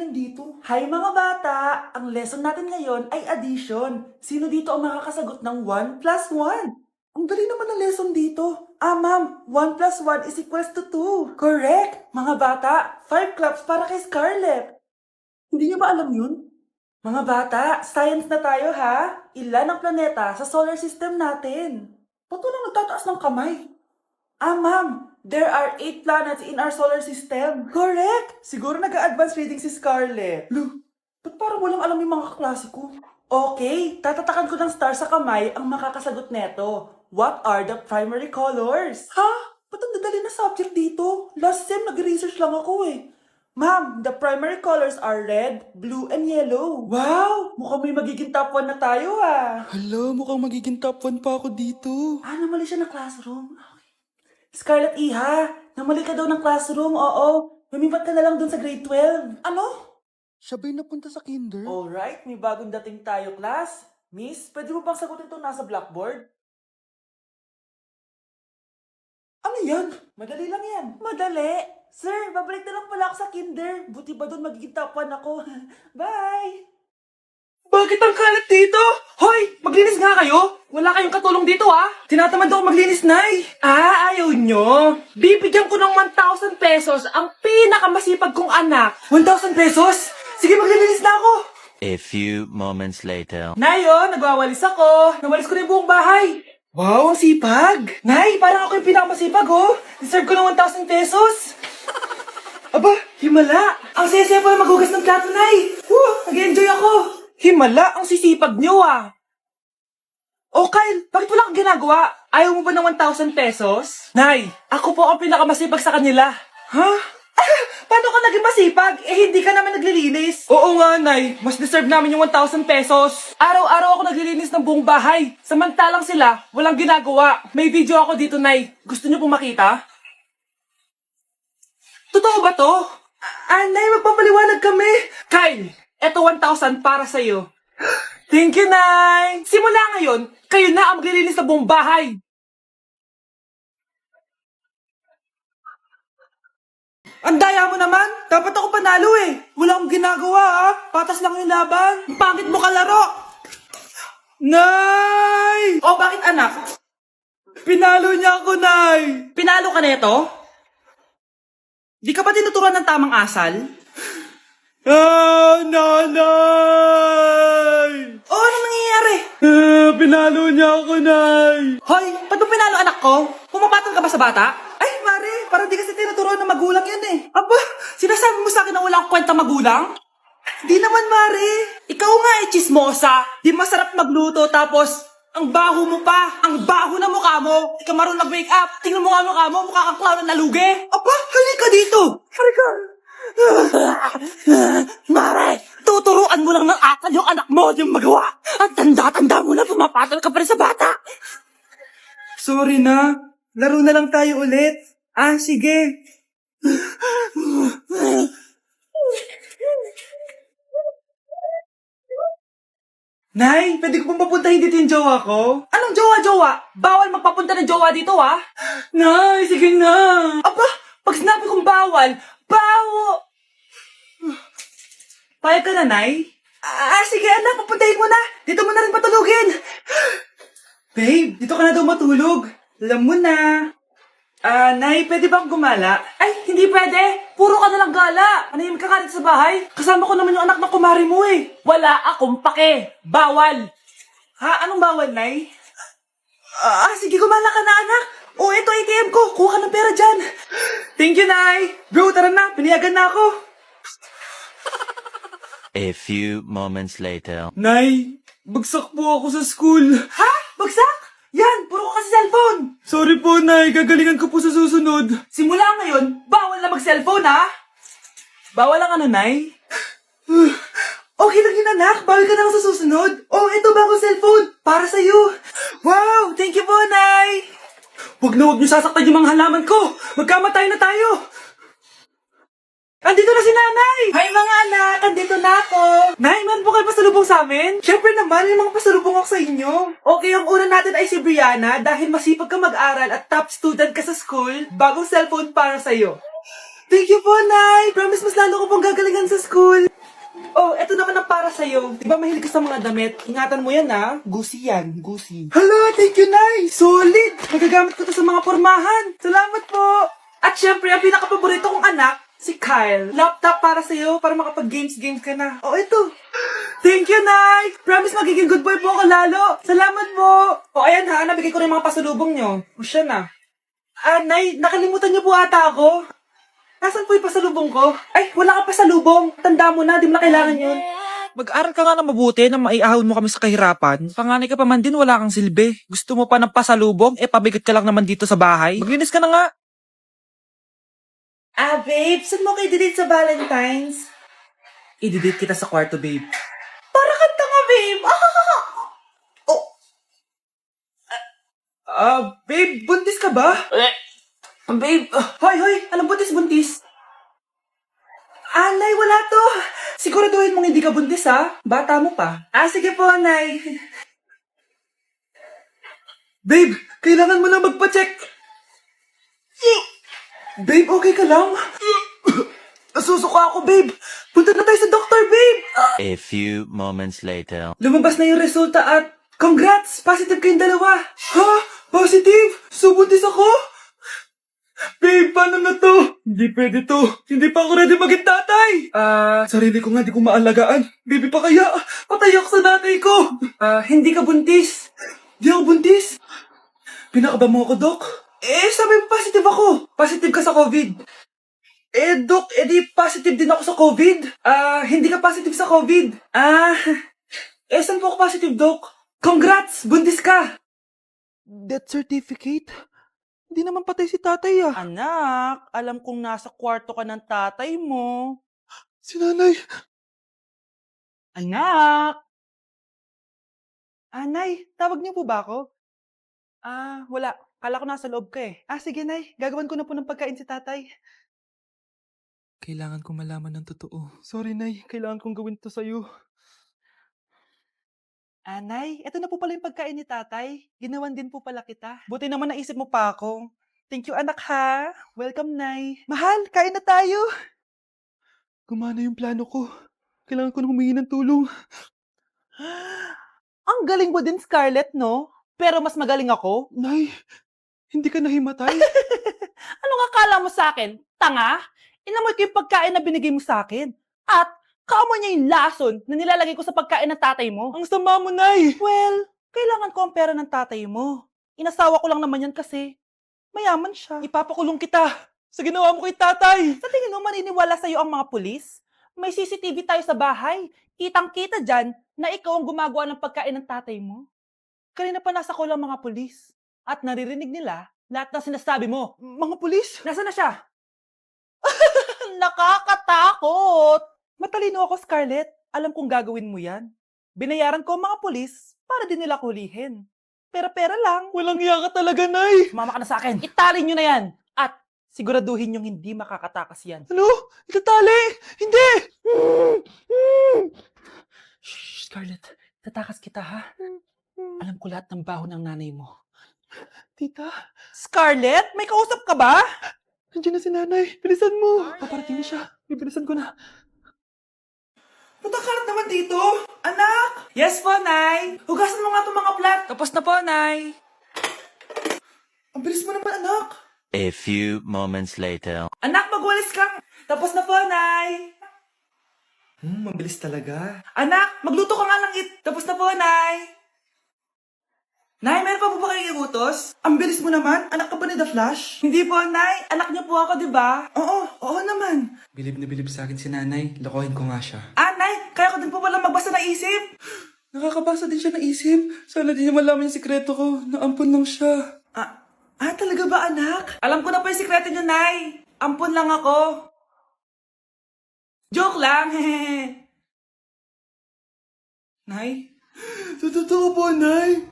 yan dito? Hi mga bata! Ang lesson natin ngayon ay addition. Sino dito ang makakasagot ng 1 plus 1? Ang dali naman ng lesson dito. Ma'am, 1 plus 1 is equals to 2. Correct! Mga bata, 5 claps para kay Scarlett. Hindi niyo ba alam yun? Mga bata, science na tayo ha? Ilan ang planeta sa solar system natin? Ba't walang nagtataas ng kamay? Ma'am, there are 8 planets in our solar system. Correct! Siguro nag-a-advance reading si Scarlett. Lu, ba't parang walang alam yung mga kaklase ko? Okay, tatatakan ko ng star sa kamay ang makakasagot neto. What are the primary colors? Ha? Ba't ang dadali na subject dito? Last sem, nag-research lang ako eh. Ma'am, the primary colors are red, blue, and yellow. Wow! Mukhang may magiging top 1 na tayo ah. Hala, mukhang magiging top 1 pa ako dito. Namali siya na classroom. Scarlett Iha, namali ka daw ng classroom, oo. Lumipat ka na lang dun sa grade 12. Ano? Siya ba'y napunta sa kinder? Alright, may bagong dating tayo, class. Miss, pwede mo bang sagutin itong nasa blackboard? Ano yan? Madali lang yan. Madali? Sir, babalik na lang pala ako sa kinder. Buti ba doon magiging top 1 ako? Bye! Bakit ang kalat dito? Hoy, maglinis nga kayo. Wala kayong katulong dito Tinatamad ako maglinis, Nay. Ayaw nyo. Bibigyan ko ng 1,000 pesos ang pinakamasipag kong anak. 1,000 pesos? Sige, maglilinis na ako. A few moments later. Nay, nagwawalis ako. Nawalis ko na yung buong bahay. Wow, ang sipag. Nay, parang ako yung pinakamasipag, Deserve ko ng 1,000 pesos. Aba, himala. Ang saya-saya pala maghugas ng plato, Nay. Nag-enjoy ako. Himala, ang sisipag nyo Oh, Kyle, bakit wala kang ginagawa? Ayaw mo ba ng 1,000 pesos? Nay, ako po ang pinakamasipag sa kanila. Ha? Paano ka naging masipag? Hindi ka naman naglilinis. Oo nga, Nay. Mas deserve namin yung 1,000 pesos. Araw-araw ako naglilinis ng buong bahay. Samantalang sila, walang ginagawa. May video ako dito, Nay. Gusto niyo pong makita? Totoo ba to? Nay, magpapaliwanag kami. Kyle, eto 1,000 para sa'yo. Thank you, Nay! Simula ngayon, kayo na ang maglilinis sa buong bahay. Ang daya mo naman! Dapat ako panalo Wala akong ginagawa Patas lang yung laban. Pangit mo kalaro! Nay! Bakit anak? Pinalo niya ako, Nay! Pinalo ka neto? Di ka ba tinuturuan ng tamang asal? Nanay! Ano nangyayari? Pinalo niya ako, Nay! Hoy, ba't mo pinalo anak ko? Pumapatol ka ba sa bata? Ay, Mare, parang di kasi tinuturuan ng magulang yan Aba, sinasabi mo sa akin na walang kwenta magulang? Di naman, Mare. Ikaw nga chismosa. Di masarap magluto tapos ang baho mo pa. Ang baho na mukha mo. Di ka marunong mag-wake up. Tingnan mo nga mukha mo. Mukha kang clown na nalugi. Aba, halika dito. Halika. Mare, tuturuan mo lang ng akal yung anak mo yung magawa. At tanda-tanda mo na pumapatol ka pa rin sa bata. Sorry na. Laro na lang tayo ulit. Sige. Nay, pwede ko pong papuntahin dito yung jowa ko? Anong jowa-jowa? Bawal magpapunta ng jowa dito, Nay, sige na. Aba, pag sinabi kong bawal, Payag ka na, Nay? Sige anak, papuntahin mo na. Dito mo na rin patulugin. Babe, dito ka na daw matulog. Alam mo na. Nay, pwede bang gumala? Ay, hindi pwede. Puro ka na lang gala. Manahimik ka dito sa bahay. Kasama ko naman yung anak ng kumari mo Wala akong pake. Bawal. Anong bawal, Nay? Sige, gumala ka na, anak. Ito ATM ko. Kuha ka ng pera dyan. Thank you, Nay. Bro, tara na. Piniyagan na ako. A few moments later. Nay, bagsak po ako sa school. Bagsak? Yan, puro ka kasi cellphone. Sorry po, Nay. Gagalingan ko po sa susunod. Simula ngayon, bawal na mag-cellphone, Bawal ang Nay? Okay lang yun, anak. Bawal ka na sa susunod. Ito bagong cellphone. Para sa'yo. Wow, thank you po, Nay. Huwag niyo sasaktan yung mga halaman ko. Magkamatay na tayo. Andito na si Nanay! Hi mga anak! Andito na ako! Nay, man po kayo pasalubong sa amin? Siyempre naman, may mga pasalubong ako sa inyo. Okay, ang una natin ay si Brianna dahil masipag ka mag-aral at top student ka sa school. Bagong cellphone para sa'yo. Thank you po, Nay! Promise mas lalo ko pong gagalingan sa school. Oh, eto naman ang para sa'yo. Di ba mahilig ka sa mga damit? Ingatan mo yan, ha? Gucci yan, Gucci. Hala, thank you, Nay! Solid! Magagamit ko to sa mga pormahan. Salamat po! At syempre, ang pinakapaborito kong anak, si Kyle. Laptop para sa'yo, para makapag-games-games ka na. Oh, ito. Thank you, Nay! Promise magiging good boy po ako lalo. Salamat po! O, ayan ha, nabigay ko rin mga pasalubong nyo. O, siya na. Ah, Nay, nakalimutan niyo po ata ako. Nasaan po yung pasalubong ko? Ay, wala ka pasalubong. Tanda mo na, di mo na kailangan yun. Mag-aral ka nga na mabuti na maiahon mo kami sa kahirapan. Panganay ka pa man din, wala kang silbi. Gusto mo pa ng pasalubong? Pabigat ka lang naman dito sa bahay. Maglinis ka na nga. Ah, babe, saan mo kayo delete sa Valentine's? I-delete kita sa kwarto, babe. Para kanta nga, babe. Oh. Babe, buntis ka ba? Babe, hoy, anong buntis? Nay, wala to. Siguraduhin mong hindi ka buntis, ha? Bata mo pa. Sige po, Nay. Babe, kailangan mo na magpa-check. Babe, okay ka lang? Nasusuka ako, babe. Punta na tayo sa doktor, babe. A few moments later. Lumabas na yung resulta at congrats! Positive kayong dalawa. Ha? Positive? So, buntis ako? Babe, paano na to? Hindi pwede to. Hindi pa ako ready maging tatay. Sarili ko nga di ko maalagaan. Baby pa kaya? Patay ako sa nanay ko. Hindi ka buntis. Di ako buntis? Pinakaba mo ako, Dok? Sabi mo positive ako. Positive ka sa COVID. Dok, di positive din ako sa COVID. Hindi ka positive sa COVID. Saan po ako positive, Dok? Congrats! Buntis ka! Death certificate? Hindi naman patay si tatay ah. Anak, alam kong nasa kwarto ka ng tatay mo. Si nanay. Anak! Nay, tawag niyo po ba ako? Wala. Kala ko nasa loob ka eh. Sige, Nay. Gagawan ko na po ng pagkain si tatay. Kailangan ko malaman ng totoo. Sorry, Nay. Kailangan kong gawin to sa'yo. Nay, eto na po pala yung pagkain ni tatay. Ginawan din po pala kita. Buti naman naisip mo pa ako. Thank you, anak, ha. Welcome, Nay. Mahal, kain na tayo. Gumana yung plano ko. Kailangan ko na humingi ng tulong. Ang galing mo din, Scarlett, no? Pero mas magaling ako. Nay, hindi ka nahimatay? Anong akala mo sa akin? Tanga? Inamoy ko yung pagkain na binigay mo sa akin. At kaamoy niya yung lason na nilalagay ko sa pagkain ng tatay mo. Ang sama mo, Nay! Well, kailangan ko ang pera ng tatay mo. Inasawa ko lang naman yan kasi mayaman siya. Ipapakulong kita sa ginawa mo kay tatay. Sa tingin mo maniniwala sa'yo ang mga pulis? May CCTV tayo sa bahay. Kitang-kita dyan na ikaw ang gumagawa ng pagkain ng tatay mo. Kanina pa nasa kulang mga pulis. At naririnig nila lahat ng sinasabi mo. Mga pulis? Nasaan na siya? Nakakatakot! Matalino ako, Scarlett. Alam kong gagawin mo yan. Binayaran ko ang mga pulis para din nila kulihin. Pera-pera lang. Walang iya ka talaga, Nay! Sumama ka na sa akin. Itali nyo na yan. At siguraduhin yung hindi makakatakas yan. Ano? Itatali! Hindi! Shh, Scarlett. Tatakas kita, ha? Alam ko lahat ng baho ng nanay mo. Tita, Scarlett, may kausap ka ba? nandiyan na si nanay. Bilisan mo. Paparating na siya. Bibilisan ko na. Punta ka naman dito. Anak! Yes po, Nay. Hugasan mo nga itong mga plat. Tapos na po, Nay. Ang bilis mo naman, anak. A few moments later. Anak, magwalis kang. Tapos na po, Nay. Mabilis talaga. Anak, magluto ka nga ng Tapos na po, Nay. Nay, meron pa po ba kayong iutos? Ang bilis mo naman. Anak ka ba ni The Flash? Hindi po, Nay. Anak niyo po ako, di ba? Oo naman. Bilib na bilib sa akin si nanay. Lokohin ko nga siya. Nay, kaya ko din po pala magbasa ng isip. Nakakabasa din siya ng isip. Sana di niya malaman yung sikreto ko. Naampon lang siya. Talaga ba, anak? Alam ko na po yung sikreto niyo, Nay. Ampun lang ako. Joke lang, hehe. Nay? Totoo po, Nay.